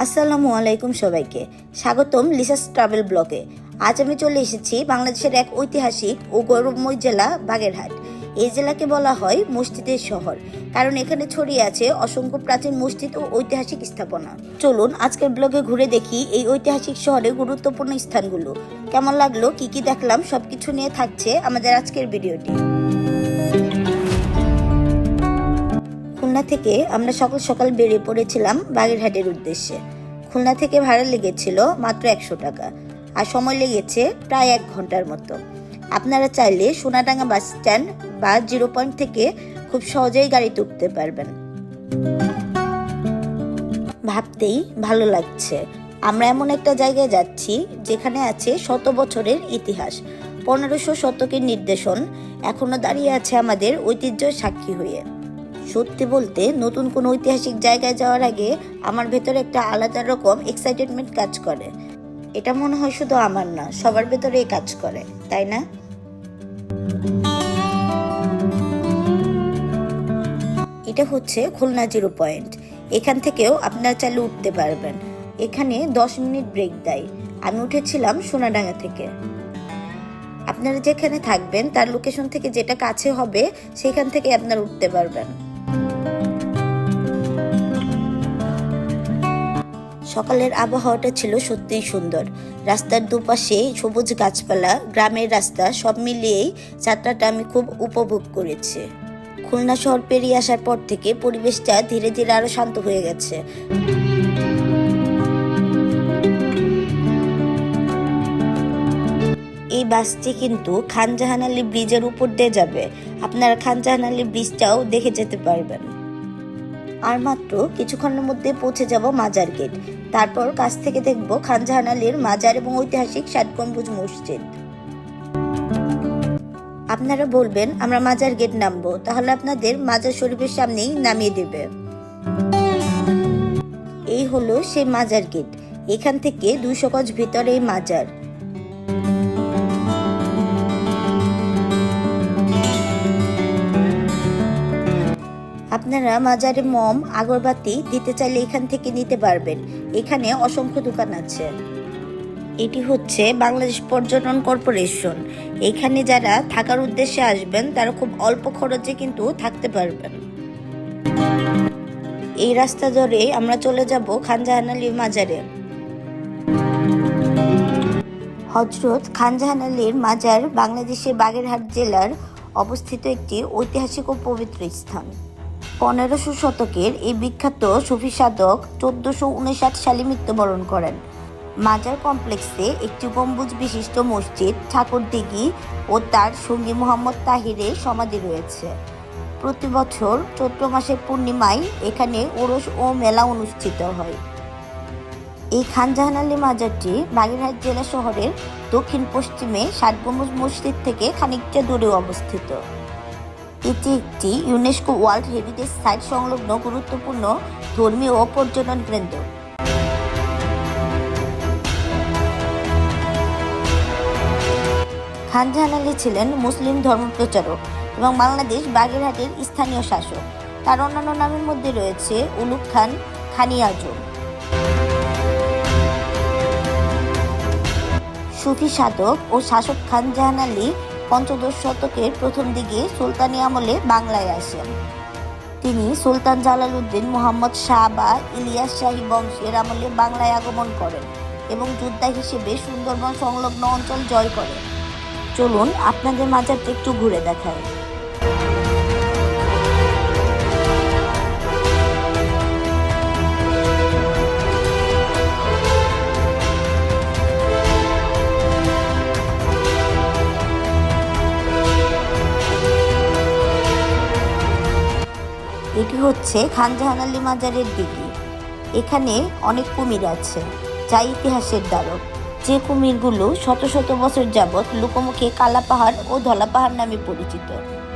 আসসালামু আলাইকুম সবাইকে স্বাগতম লিসাস ট্রাভেল ব্লগে। আজ আমি চলে এসেছি বাংলাদেশের এক ঐতিহাসিক ও গৌরবময় জেলা বাগেরহাট। এই জেলাকে বলা হয় মসজিদের শহর, কারণ এখানে ছড়িয়ে আছে অসংখ্য প্রাচীন মসজিদ ও ঐতিহাসিক স্থাপনা। চলুন আজকের ব্লগে ঘুরে দেখি এই ঐতিহাসিক শহরের গুরুত্বপূর্ণ স্থানগুলো। কেমন লাগলো, কি কি দেখলাম, সবকিছু নিয়ে থাকছে আমাদের আজকের ভিডিওটি। খুলনা থেকে আমরা সকাল সকাল বেরিয়ে পড়েছিলাম বাগেরহাটের উদ্দেশ্যে। খুলনা থেকে ভাড়া লেগেছিল মাত্র 100 টাকা, আর সময় লেগেছে প্রায় 1 ঘন্টার মতো। আপনারা চাইলে সোনাডাঙ্গা বাস স্ট্যান্ড বা 0 পয়েন্ট থেকে খুব সহজেই গাড়িতে উঠতে পারবেন। ভাবতেই ভালো লাগছে, আমরা এমন একটা জায়গায় যাচ্ছি যেখানে আছে শত বছরের ইতিহাস। 1500 শতকের নির্দেশন এখনো দাঁড়িয়ে আছে আমাদের ঐতিহ্যের সাক্ষী হয়ে। সত্যি বলতে নতুন কোনো ঐতিহাসিক জায়গায় যাওয়ার আগে আমার ভেতরে একটা আলাদা রকম এক্সাইটেডমেন্ট কাজ করে। এটা মনে হয় শুধু আমার না, সবার ভেতরে কাজ করে, তাই না? এটা হচ্ছে খুলনা 0 পয়েন্ট। এখান থেকেও আপনারা চাইলে উঠতে পারবেন। এখানে 10 মিনিট ব্রেক দেয়। আমি উঠেছিলাম সোনাডাঙ্গা থেকে। আপনারা যেখানে থাকবেন তার লোকেশন থেকে যেটা কাছে হবে সেখান থেকে আপনারা উঠতে পারবেন। সকালের আবহাওয়াটা ছিল সত্যিই সুন্দর। রাস্তার দুপাশে সবুজ গাছপালা, গ্রামের রাস্তা, সব মিলিয়েই যাত্রাটা আমি খুব উপভোগ করেছি। খুলনা শহর পেরিয়ে আসার পর থেকে পরিবেশটা ধীরে ধীরে আরো শান্ত হয়ে গেছে। এই বাসটি কিন্তু খান জাহান আলী ব্রিজের উপর দিয়ে যাবে। আপনারা খান জাহান আলী ব্রিজটাও দেখে যেতে পারবেন। আর মাত্র কিছুক্ষণের মধ্যে পৌঁছে যাব মাজার গেট। তারপর কাছ থেকে দেখব খান জাহান আলীর মাজার এবং ঐতিহাসিক 7 গম্বুজ মসজিদ। আপনারা বলবেন আমরা মাজার গেট নামবো, তাহলে আপনাদের মাজার শরীফের সামনেই নামিয়ে দেবে। এই হলো সেই মাজার গেট। এখান থেকে 200 গজ ভিতরে এই মাজার। আপনারা মাজারে মম, আগরবাতি দিতে চাইলে এখান থেকে নিতে পারবেন। এখানে অসংখ্য দোকান আছে। এটি হচ্ছে বাংলাদেশ পর্যটন কর্পোরেশন। এখানে যারা থাকার উদ্দেশ্যে আসবেন তারা খুব অল্প খরচে কিন্তু থাকতে পারবেন। এই রাস্তা ধরে আমরা চলে যাব খান জাহান আলী মাজারে। হযরত খান জাহান আলীর মাজার বাংলাদেশের বাগেরহাট জেলার অবস্থিত একটি ঐতিহাসিক ও পবিত্র স্থান। 1500 শতকের এই বিখ্যাত সুফি সাধক 1459 সালে মৃত্যুবরণ করেন। মাজার কমপ্লেক্সে একটি গম্বুজ বিশিষ্ট মসজিদ, ঠাকুরদিঘি ও তার সঙ্গী মোহাম্মদ তাহিরের সমাধি রয়েছে। প্রতি বছর চৈত্র মাসের পূর্ণিমায় এখানে ওরস ও মেলা অনুষ্ঠিত হয়। এই খান জাহান আলী মাজারটি বাগেরহাট জেলা শহরের দক্ষিণ পশ্চিমে 7 গম্বুজ মসজিদ থেকে খানিকটা দূরে অবস্থিত। এটি একটি ইউনেস্কো ওয়ার্ল্ড হেরিটেজ সাইট সংলগ্ন গুরুত্বপূর্ণ ধর্মীয় ও পর্যটন কেন্দ্র। খান জাহান আলী ছিলেন মুসলিম ধর্মপ্রচারক এবং বাংলাদেশ বাগেরহাটের স্থানীয় শাসক। তার অন্যান্য নামের মধ্যে রয়েছে উলুগ খান, খানি আজম। সুফি সাধক ও শাসক খান জাহান আলী 15 শতকের প্রথম দিকে সুলতানি আমলে বাংলায় আসেন। তিনি সুলতান জালালউদ্দিন মুহাম্মদ শাহ বা ইলিয়াস শাহী বংশের আমলে বাংলায় আগমন করেন এবং যোদ্ধা হিসেবে সুন্দরবন সংলগ্ন অঞ্চল জয় করেন। চলুন আপনাদের মাজারটা একটু ঘুরে দেখায়। এটি হচ্ছে খান জাহান আলী মাজারের দিঘি। এখানে অনেক কুমির আছে যা ইতিহাসের দ্বারক। যে কুমিরগুলো শত শত বছর যাবৎ লোকমুখে কালা পাহাড় ও ধলা পাহাড় নামে পরিচিত।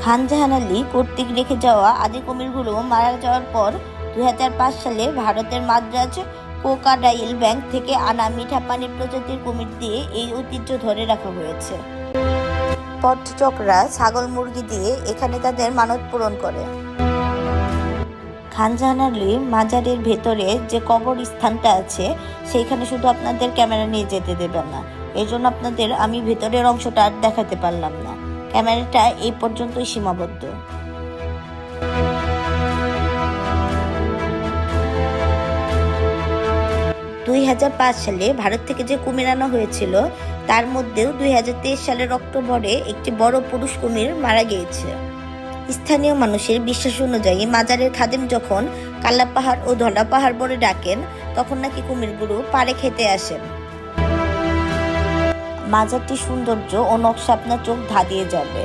খান জাহান আলী কর্তৃক রেখে যাওয়া আদি কুমিরগুলো মারা যাওয়ার পর 2005 সালে ভারতের মাদ্রাজ ক্রোকোডাইল ব্যাংক থেকে আনা মিঠা পানির প্রজাতির কুমির দিয়ে এই ঐতিহ্য ধরে রাখা হয়েছে। পর্যটকরা ছাগল মুরগি দিয়ে এখানে তাদের মানত পূরণ করে। খান জাহান আলীর মাজারের ভেতরে যে কবরস্থানটা আছে সেইখানে শুধু আপনাদের ক্যামেরা নিয়ে যেতে দেবে না, এই জন্য আপনাদের আমি ভেতরের অংশটা আর দেখাতে পারলাম না। ক্যামেরাটা এই পর্যন্তই সীমাবদ্ধ। 2005 সালে ভারত থেকে যে কুমির আনা হয়েছিল তার মধ্যেও 2023 সালের অক্টোবরে একটি বড় পুরুষ কুমির মারা গিয়েছে। স্থানীয় মানুষের বিশ্বাস অনুযায়ী মাজারের খাদেম যখন কালা পাহাড় ও ধলা পাহাড় বলে ডাকেন তখন নাকি কুমিরগুলো পাড়ে খেতে আসেন। মাজারটির সৌন্দর্য ও নকশা আপনার চোখ ধাঁধিয়ে যাবে।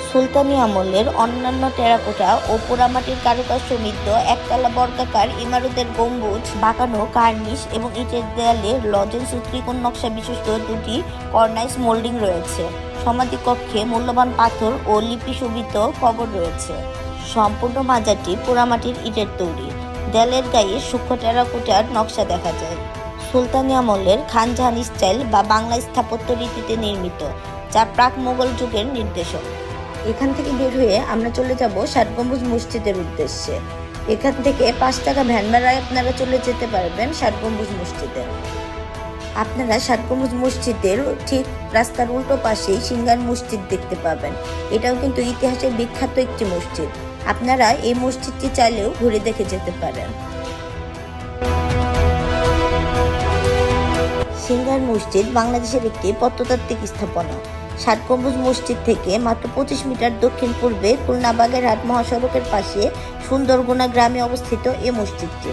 সুলতানি আমলের অন্যান্য টেরাকোটা ও পোড়ামাটির কারুকাজ সমৃদ্ধ একতলা বর্গাকার ইমারতের গম্বুজ, বাঁকানো কার্নিশ এবং ইটের দেয়ালে লজেন্স ও ত্রিকোণ নকশা বিশিষ্ট দুটি কর্নাইস মোল্ডিং রয়েছে। সমাধি কক্ষে মূল্যবান পাথর ও লিপি শোভিত কবর রয়েছে। সম্পূর্ণ মাজারটি পোড়ামাটির ইটের তৈরি। দেয়ালের গায়ে সূক্ষ্ম টেরাকোটার নকশা দেখা যায়। সুলতানি আমলের খান জাহান স্টাইল বা বাংলা স্থাপত্য রীতিতে নির্মিত, যা প্রাক মোগল যুগের নির্দেশক। এখান থেকে বের হয়ে আমরা চলে যাব ৬০ গম্বুজ মসজিদের উদ্দেশ্যে। এখান থেকে ৫ টাকা ভ্যান ভাড়ায় আপনারা চলে যেতে পারবেন ৬০ গম্বুজ মসজিদে। আপনারা ৬০ গম্বুজ মসজিদের ঠিক রাস্তার উল্টো পাশেই সিঙ্গার মসজিদ দেখতে পাবেন। এটাও কিন্তু ইতিহাসের বিখ্যাত একটি মসজিদ। আপনারা এই মসজিদটি চাইলেও ঘুরে দেখে যেতে পারেন। সিঙ্গার মসজিদ বাংলাদেশের একটি প্রত্নতাত্ত্বিক স্থাপনা। ৬০ গম্বুজ মসজিদ থেকে মাত্র ২৫ মিটার দক্ষিণ পূর্বে খুলনা বাগেরহাট মহাসড়কের পাশে সুন্দরগুনা গ্রামে অবস্থিত এই মসজিদটি।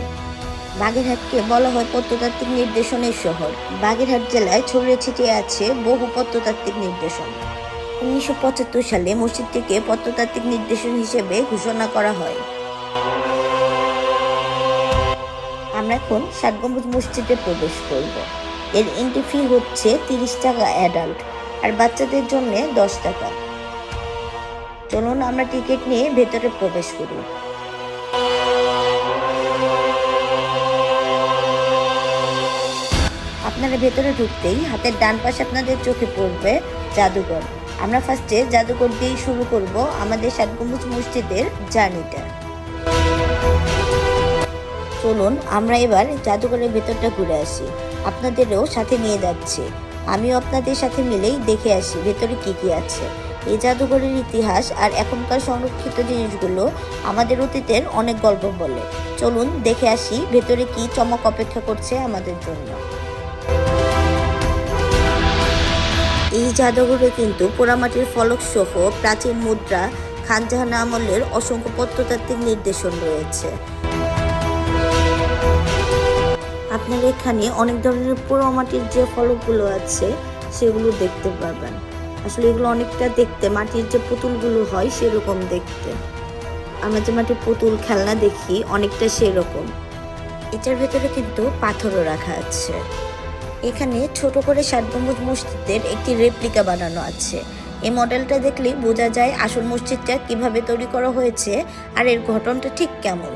বাগেরহাটকে বলা হয় প্রত্নতাত্ত্বিক নিদর্শনের শহর। বাগেরহাট জেলায় ছড়িয়ে ছিটিয়ে আছে বহু প্রত্নতাত্ত্বিক নিদর্শন। ১৯৭৫ সালে মসজিদটিকে প্রত্নতাত্ত্বিক নিদর্শন হিসেবে ঘোষণা করা হয়। আমরা এখন ৬০ গম্বুজ মসজিদে প্রবেশ করব। এর এন্ট্রি ফি হচ্ছে ৩০ টাকা অ্যাডাল্ট, আর বাচ্চাদের জন্য 10 টাকা। চলুন আমরা টিকিট নিয়ে ভেতরে প্রবেশ করি। আপনারা ভেতরে ঢুকতেই হাতের ডান পাশে আপনাদের চোখে পড়বে জাদুঘর। আমরা ফার্স্টে জাদুঘর দিয়েই শুরু করব আমাদের ৬০ গম্বুজ মসজিদের জার্নিটা। চলুন আমরা এবার জাদুঘরের ভেতরটা ঘুরে আসি। আপনাদেরও সাথে নিয়ে যাচ্ছি। আমিও আপনাদের সাথে মিলেই দেখে আসি ভেতরে কি কি আছে। এই জাদুঘরের ইতিহাস আর এখনকার সংরক্ষিত জিনিসগুলো আমাদের অতীতের অনেক গল্প বলে। চলুন দেখে আসি ভেতরে কি চমক অপেক্ষা করছে আমাদের জন্য। এই জাদুঘরে কিন্তু পোড়ামাটির ফলক সহ প্রাচীন মুদ্রা, খান জাহান আমলের অসংখ্য প্রত্নতাত্ত্বিক নিদর্শন রয়েছে। আপনারা এখানে অনেক ধরনের পোড়ামাটির যে ফলকগুলো আছে সেগুলো দেখতে পাবেন। আসলে এগুলো অনেকটা দেখতে মাটির যে পুতুলগুলো হয় সেরকম দেখতে। আমরা যে মাটির পুতুল খেলনা দেখি অনেকটা সেরকম। এটার ভেতরে কিন্তু পাথরও রাখা আছে। এখানে ছোট করে ৬০ গম্বুজ মসজিদের একটি রেপ্লিকা বানানো আছে। এই মডেলটা দেখলেই বোঝা যায় আসল মসজিদটা কিভাবে তৈরি করা হয়েছে আর এর গঠনটা ঠিক কেমন।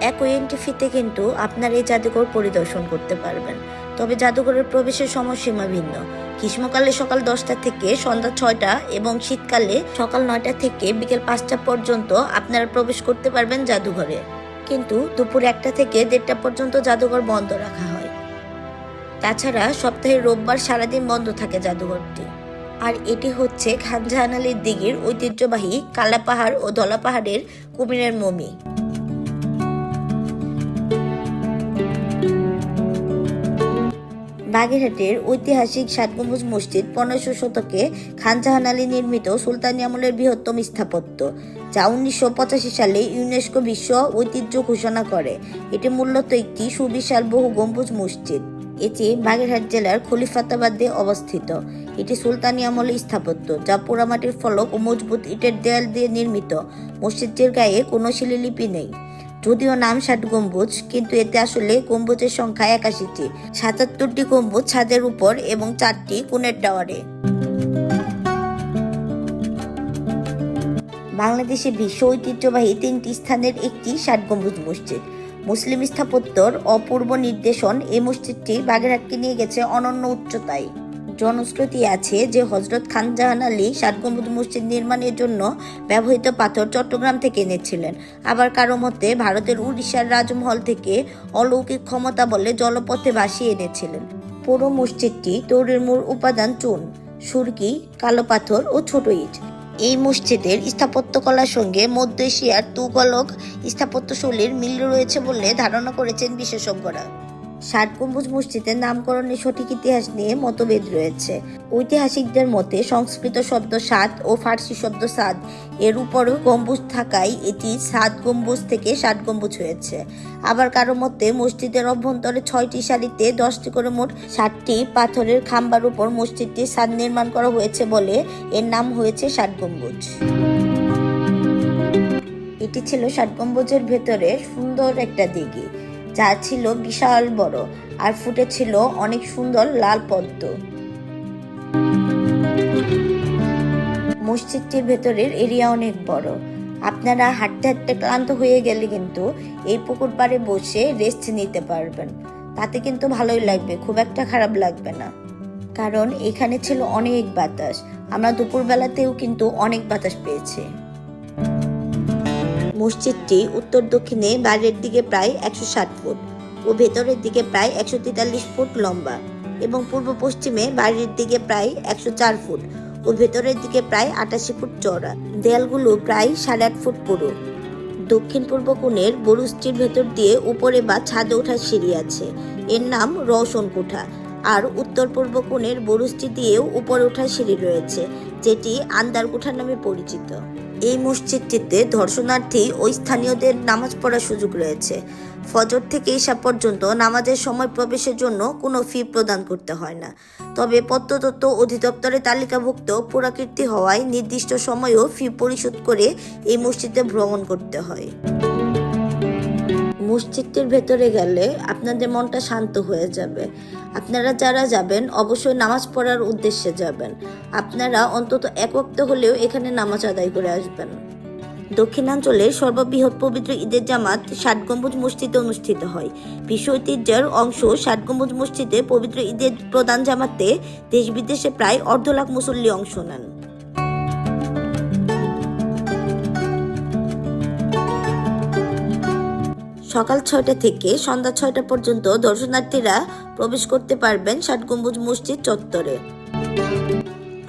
একই এন্ট্রি ফিতে কিন্তু আপনারা এই জাদুঘর পরিদর্শন করতে পারবেন। তবে জাদুঘরের প্রবেশের সময়সীমা ভিন্ন। গ্রীষ্মকালে সকাল 10টা থেকে সন্ধ্যা 6টা এবং শীতকালে সকাল 9টা থেকে বিকেল 5টা পর্যন্ত আপনারা প্রবেশ করতে পারবেন জাদুঘরে। কিন্তু দুপুর 1টা থেকে 1:30টা পর্যন্ত জাদুঘর বন্ধ রাখা হয়। তাছাড়া সপ্তাহে রোববার সারাদিন বন্ধ থাকে জাদুঘরটি। আর এটি হচ্ছে খান জাহান আলীর দিঘির ঐতিহ্যবাহী কালা পাহাড় ও ধলা পাহাড়ের কুমিরের মমি। বাগেরহাটের ঐতিহাসিক ৬০ গম্বুজ মসজিদ ১৫০০ শতকে খান জাহান আলী নির্মিত সুলতানি আমলের বৃহত্তম স্থাপত্য, যা ১৯৮৫ সালে ইউনেস্কো বিশ্ব ঐতিহ্য ঘোষণা করে। এটি মূলত একটি সুবিশাল বহু গম্বুজ মসজিদ। এটি বাগেরহাট জেলার খলিফাতাবাদে অবস্থিত। এটি সুলতানি আমলের স্থাপত্য, যা পোড়ামাটির ফলক ও মজবুত ইটের দেয়াল দিয়ে নির্মিত। মসজিদটির গায়ে কোনো শিলালিপি নেই। যদিও নাম ৬০ গম্বুজ, কিন্তু এতে আসলে গম্বুজের সংখ্যা ৮১টি। ৭৭টি গম্বুজ ছাদের উপর এবং 4টি কোণের টাওয়ারে। বাংলাদেশে বিশ্ব ঐতিহ্যবাহী 3টি স্থানের একটি ৬০ গম্বুজ মসজিদ। মুসলিম স্থাপত্যর অপূর্ব নির্দেশন এই মসজিদটি বাগেরহাটকে নিয়ে গেছে অনন্য উচ্চতায়। জনশ্রুতি আছে যে হযরত খান জাহান আলী 7 গম্বুজ মসজিদ নির্মাণের জন্য ব্যবহৃত পাথর চট্টগ্রাম থেকে এনেছিলেন। আবার কারো মতে ভারতের উড়িষ্যার রাজমহল থেকে অলৌকিক ক্ষমতা বলে জলপথে ভাসিয়ে এনেছিলেন। পুরো মসজিদটি তৈরির মূল উপাদান চুন, সুরকি, কালো পাথর ও ছোট ইট। এই মসজিদের স্থাপত্যকলার সঙ্গে মধ্য এশিয়ার তুগলক স্থাপত্যশৈলীর মিল রয়েছে বলে ধারণা করেছেন বিশেষজ্ঞরা। 7 গম্বুজ মসজিদের নামকরণের সঠিক ইতিহাস নিয়ে মতভেদ রয়েছে। ঐতিহাসিকদের মতে সংস্কৃত শব্দ সাত ও ফার্সি শব্দ সাদ এর উপরও গম্বুজ থাকায় এটি 7 গম্বুজ থেকে 7 গম্বুজ হয়েছে। আবার কারো মতে মসজিদের অভ্যন্তরে 6টি সারিতে 10টি করে মোট 60টি পাথরের খাম্বার উপর মসজিদটি ছাদ নির্মাণ করা হয়েছে বলে এর নাম হয়েছে 7 গম্বুজ। এটি ছিল 7 গম্বুজের ভেতরে সুন্দর একটা দিঘি, যা ছিল বিশাল বড় আর ফুটেছিল অনেক সুন্দর লাল পদ্ম। মসজিদটির ভেতরের এরিয়া অনেক বড়। আপনারা হাঁটতে হাঁটতে ক্লান্ত হয়ে গেলে কিন্তু এই পুকুর পাড়ে বসে রেস্ট নিতে পারবেন। তাতে কিন্তু ভালোই লাগবে, খুব একটা খারাপ লাগবে না, কারণ এখানে ছিল অনেক বাতাস। আমরা দুপুরবেলাতেও কিন্তু অনেক বাতাস পেয়েছি। মসজিদটি উত্তর দক্ষিণে বাইরের দিকে প্রায় 160 ফুট ও ভেতরের দিকে প্রায় 143 ফুট লম্বা এবং পূর্ব পশ্চিমে বাইরের দিকে প্রায় 104 ফুট ও ভেতরের দিকে প্রায় 88 ফুট চওড়া। দেয়ালগুলো প্রায় 8.5 ফুট পুরু। দক্ষিণ পূর্ব কোণের বুরুজটির ভেতর দিয়ে উপরে বা ছাদে ওঠার সিঁড়ি আছে, এর নাম রওশন কোঠা। আর উত্তর পূর্ব কোণের বুরুজটি দিয়েও উপরে ওঠার সিঁড়ি রয়েছে, যেটি আন্দার কোঠা নামে পরিচিত। এই মসজিদটিতে দর্শনার্থী ও স্থানীয়দের নামাজ পড়ার সুযোগ রয়েছে। ফজর থেকে ঈশা পর্যন্ত নামাজের সময় প্রবেশের জন্য কোনো ফি প্রদান করতে হয় না। তবে প্রত্নতত্ত্ব অধিদপ্তরের তালিকাভুক্ত পুরাকীর্তি হওয়ায় নির্দিষ্ট সময়েও ফি পরিশোধ করে এই মসজিদে ভ্রমণ করতে হয়। মসজিদটির ভেতরে গেলে আপনাদের মনটা শান্ত হয়ে যাবে। আপনারা যারা যাবেন অবশ্যই নামাজ পড়ার উদ্দেশ্যে যাবেন। আপনারা অন্তত এক ওয়াক্ত হলেও এখানে নামাজ আদায় করে আসবেন। দক্ষিণাঞ্চলের সর্ববৃহৎ পবিত্র ঈদের জামাত 7 গম্বুজ মসজিদে অনুষ্ঠিত হয়। বিশ্ব ঐতিহ্যের অংশ 7 গম্বুজ মসজিদে পবিত্র ঈদের প্রধান জামাতে দেশ বিদেশে প্রায় 1.5 লাখ মুসল্লি অংশ নেন। সকাল 6টা থেকে সন্ধ্যা 6টা পর্যন্ত দর্শনার্থীরা প্রবেশ করতে পারবেন 7 গম্বুজ মসজিদ চত্বরে।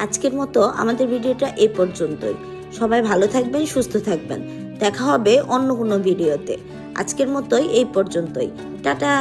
আজকের মতো আমাদের ভিডিওটা এই পর্যন্তই। সবাই ভালো থাকবেন, সুস্থ থাকবেন। দেখা হবে অন্য কোনো ভিডিওতে। আজকের মতোই এই পর্যন্তই। টাটা।